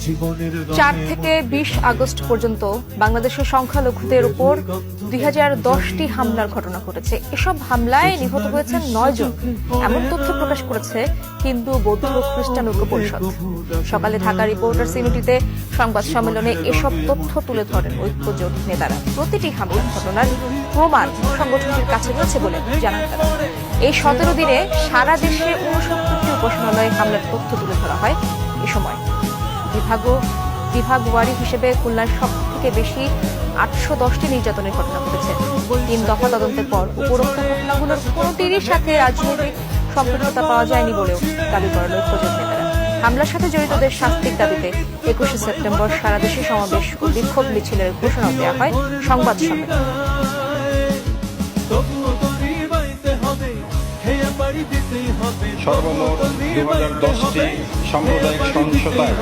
4 থেকে 20 আগস্ট পর্যন্ত বাংলাদেশের সংখ্যালঘুদের উপর 2010টি হামলার ঘটনা ঘটেছে। এসব হামলায় নিহত হয়েছেন 9 জন, এমন তথ্য প্রকাশ করেছে হিন্দু, বৌদ্ধ, খ্রিস্টান ঐক্য পরিষদ। সকালে ঢাকা রিপোর্টার্স ইউনিটিতে সংবাদ সম্মেলনে এসব তথ্য তুলে ধরেন ঐক্য জোট নেতারা। প্রতিটি হামলার ঘটনার প্রমাণ সংগঠনটির কাছে রয়েছে বলে জানান তারা। এই 17 দিনে সারা দেশে 69টি উপাসনালয়ে হামলার তথ্য তুলে ধরা হয়। এ সময় বিভাগ ওয়ারি হিসেবে খুলনার সব থেকে বেশি 810টি নির্যাতনের ঘটনা ঘটেছে। 3 দফা তদন্তের পর উপরোক্ত ঘটনাগুলোর কোনোটির সাথে রাজনৈতিক সম্পৃক্ততা পাওয়া যায়নি বলেও দাবি করেন ঐক্যজোট নেতারা। হামলার সাথে জড়িতদের শাস্তির দাবিতে 21শে সেপ্টেম্বর সারা দেশে সমাবেশ ও বিক্ষোভ মিছিলের ঘোষণা দেওয়া হয় সংবাদ সম্মেলনে। সর্বমোট 2010টি সাম্প্রদায়িক সহিংসতায়